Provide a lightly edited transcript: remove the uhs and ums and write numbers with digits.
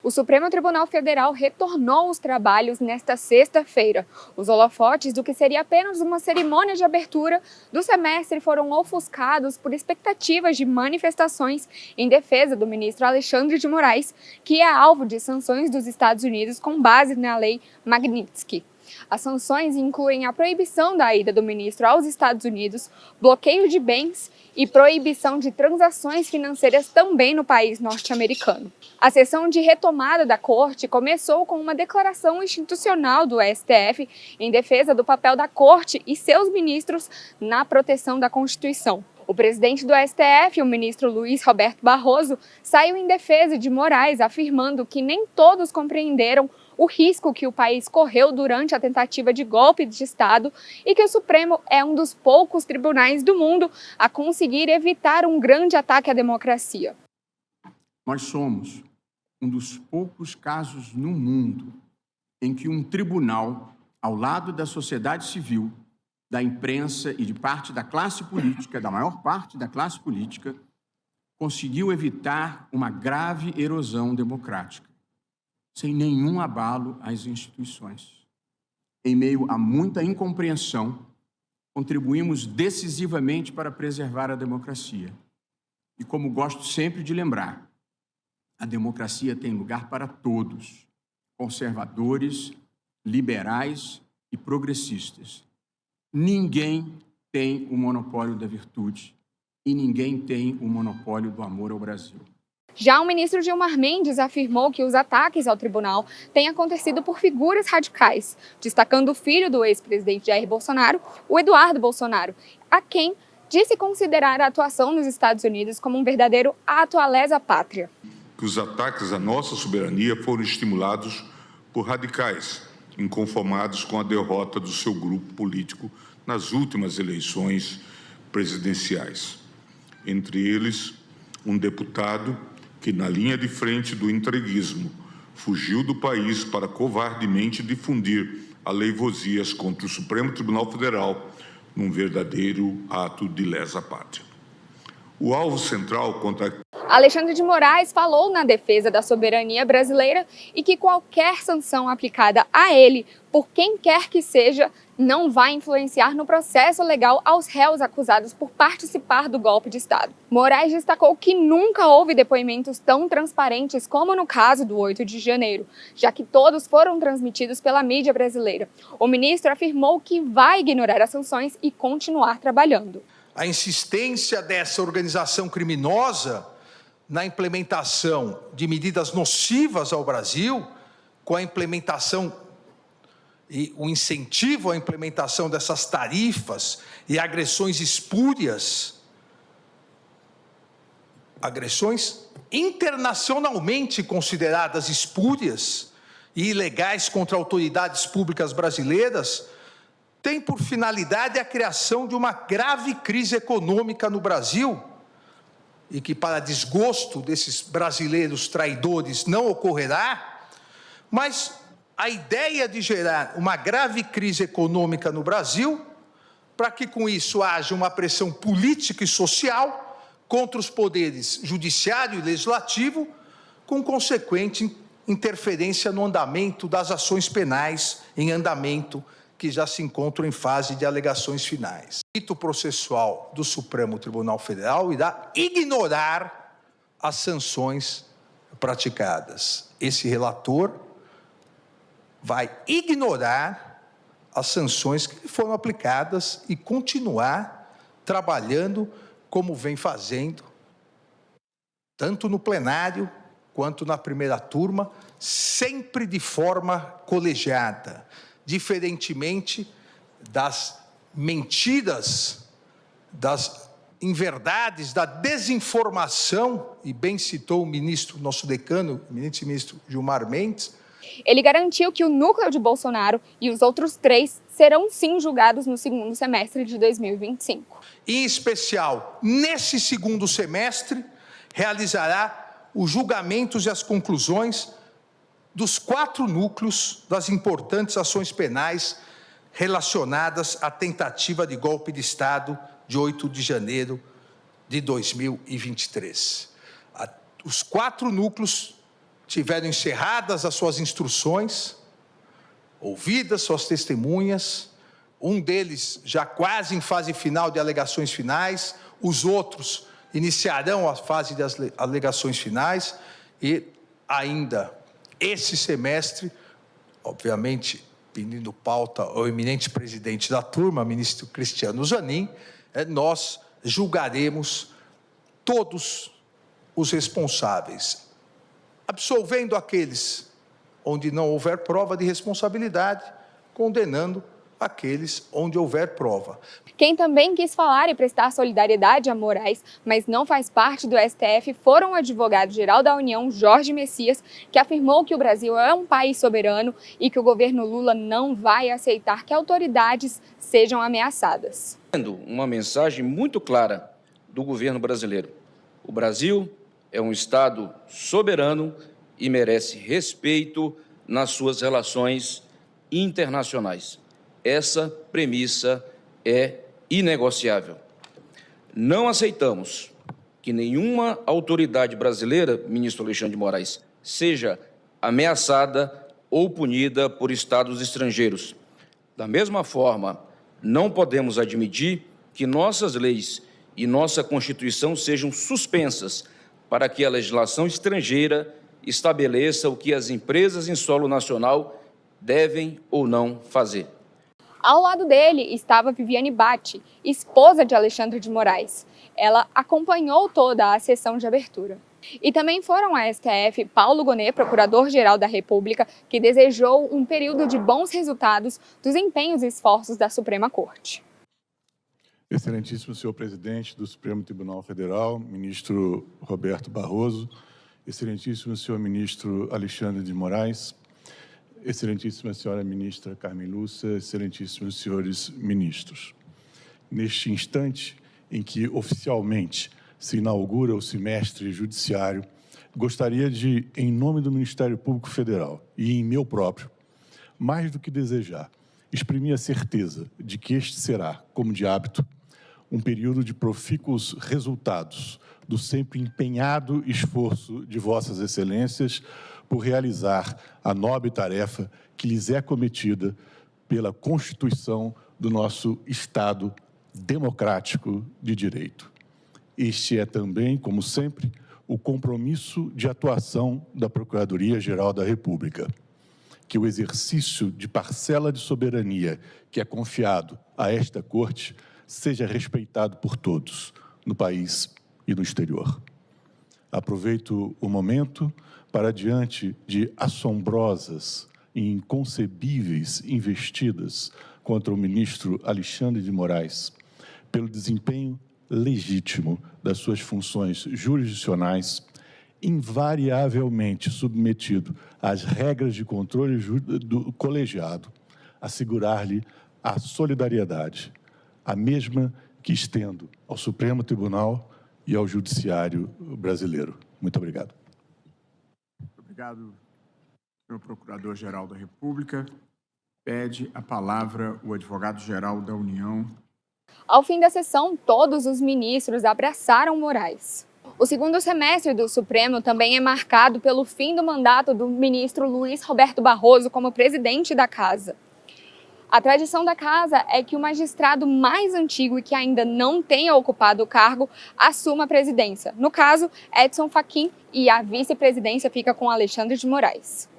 O Supremo Tribunal Federal retornou os trabalhos nesta sexta-feira. Os holofotes do que seria apenas uma cerimônia de abertura do semestre foram ofuscados por expectativas de manifestações em defesa do ministro Alexandre de Moraes, que é alvo de sanções dos Estados Unidos com base na lei Magnitsky. As sanções incluem a proibição da ida do ministro aos Estados Unidos, bloqueio de bens e proibição de transações financeiras também no país norte-americano. A sessão de retomada da corte começou com uma declaração institucional do STF em defesa do papel da corte e seus ministros na proteção da Constituição. O presidente do STF, o ministro Luiz Roberto Barroso, saiu em defesa de Moraes, afirmando que nem todos compreenderam o risco que o país correu durante a tentativa de golpe de Estado e que o Supremo é um dos poucos tribunais do mundo a conseguir evitar um grande ataque à democracia. Nós somos um dos poucos casos no mundo em que um tribunal, ao lado da sociedade civil, da imprensa e de parte da classe política, da maior parte da classe política, conseguiu evitar uma grave erosão democrática, sem nenhum abalo às instituições. Em meio a muita incompreensão, contribuímos decisivamente para preservar a democracia. E como gosto sempre de lembrar, a democracia tem lugar para todos, conservadores, liberais e progressistas. Ninguém tem o monopólio da virtude e ninguém tem o monopólio do amor ao Brasil. Já o ministro Gilmar Mendes afirmou que os ataques ao tribunal têm acontecido por figuras radicais, destacando o filho do ex-presidente Jair Bolsonaro, o Eduardo Bolsonaro, a quem disse considerar a atuação nos Estados Unidos como um verdadeiro ato à lesa pátria. Que os ataques à nossa soberania foram estimulados por radicais, inconformados com a derrota do seu grupo político nas últimas eleições presidenciais. Entre eles, um deputado que, na linha de frente do entreguismo, fugiu do país para covardemente difundir aleivosias contra o Supremo Tribunal Federal num verdadeiro ato de lesa pátria. O alvo central contra Alexandre de Moraes falou na defesa da soberania brasileira e que qualquer sanção aplicada a ele, por quem quer que seja, não vai influenciar no processo legal aos réus acusados por participar do golpe de Estado. Moraes destacou que nunca houve depoimentos tão transparentes como no caso do 8 de janeiro, já que todos foram transmitidos pela mídia brasileira. O ministro afirmou que vai ignorar as sanções e continuar trabalhando. A insistência dessa organização criminosa na implementação de medidas nocivas ao Brasil, com a implementação e o incentivo à implementação dessas tarifas e agressões espúrias, agressões internacionalmente consideradas espúrias e ilegais contra autoridades públicas brasileiras, tem por finalidade a criação de uma grave crise econômica no Brasil, e que, para desgosto desses brasileiros traidores, não ocorrerá, mas a ideia de gerar uma grave crise econômica no Brasil, para que com isso haja uma pressão política e social contra os poderes judiciário e legislativo, com consequente interferência no andamento das ações penais em andamento, que já se encontram em fase de alegações finais. O rito processual do Supremo Tribunal Federal irá ignorar as sanções praticadas. Esse relator vai ignorar as sanções que foram aplicadas e continuar trabalhando como vem fazendo, tanto no plenário quanto na primeira turma, sempre de forma colegiada, diferentemente das mentiras, das inverdades, da desinformação, e bem citou o ministro, nosso decano, o ministro Gilmar Mendes. Ele garantiu que o núcleo de Bolsonaro e os outros 3 serão sim julgados no segundo semestre de 2025. Em especial, nesse segundo semestre, realizará os julgamentos e as conclusões dos 4 núcleos das importantes ações penais relacionadas à tentativa de golpe de Estado de 8 de janeiro de 2023. Os 4 núcleos tiveram encerradas as suas instruções, ouvidas suas testemunhas, um deles já quase em fase final de alegações finais, os outros iniciarão a fase das alegações finais e ainda esse semestre, obviamente, pedindo pauta ao eminente presidente da turma, ministro Cristiano Zanin, nós julgaremos todos os responsáveis, absolvendo aqueles onde não houver prova de responsabilidade, condenando aqueles onde houver prova. Quem também quis falar e prestar solidariedade a Moraes, mas não faz parte do STF, foram o advogado-geral da União, Jorge Messias, que afirmou que o Brasil é um país soberano e que o governo Lula não vai aceitar que autoridades sejam ameaçadas. Uma mensagem muito clara do governo brasileiro. O Brasil é um Estado soberano e merece respeito nas suas relações internacionais. Essa premissa é inegociável. Não aceitamos que nenhuma autoridade brasileira, ministro Alexandre de Moraes, seja ameaçada ou punida por estados estrangeiros. Da mesma forma, não podemos admitir que nossas leis e nossa Constituição sejam suspensas para que a legislação estrangeira estabeleça o que as empresas em solo nacional devem ou não fazer. Ao lado dele estava Viviane Batti, esposa de Alexandre de Moraes. Ela acompanhou toda a sessão de abertura. E também foram à STF Paulo Gonet, procurador-geral da República, que desejou um período de bons resultados dos empenhos e esforços da Suprema Corte. Excelentíssimo senhor presidente do Supremo Tribunal Federal, ministro Roberto Barroso, excelentíssimo senhor ministro Alexandre de Moraes, excelentíssima senhora ministra Carmen Lúcia, excelentíssimos senhores ministros. Neste instante em que oficialmente se inaugura o semestre judiciário, gostaria de, em nome do Ministério Público Federal e em meu próprio, mais do que desejar, exprimir a certeza de que este será, como de hábito, um período de profícuos resultados do sempre empenhado esforço de vossas excelências por realizar a nobre tarefa que lhes é cometida pela Constituição do nosso Estado democrático de direito. Este é também, como sempre, o compromisso de atuação da Procuradoria-Geral da República, que o exercício de parcela de soberania que é confiado a esta Corte seja respeitado por todos, no país e no exterior. Aproveito o momento para, diante de assombrosas e inconcebíveis investidas contra o ministro Alexandre de Moraes, pelo desempenho legítimo das suas funções jurisdicionais, invariavelmente submetido às regras de controle do colegiado, assegurar-lhe a solidariedade, a mesma que estendo ao Supremo Tribunal e ao Judiciário brasileiro. Muito obrigado. Obrigado, senhor Procurador-Geral da República. Pede a palavra o advogado-geral da União. Ao fim da sessão, todos os ministros abraçaram Moraes. O segundo semestre do Supremo também é marcado pelo fim do mandato do ministro Luiz Roberto Barroso como presidente da Casa. A tradição da Casa é que o magistrado mais antigo e que ainda não tenha ocupado o cargo assuma a presidência. No caso, Edson Fachin, e a vice-presidência fica com Alexandre de Moraes.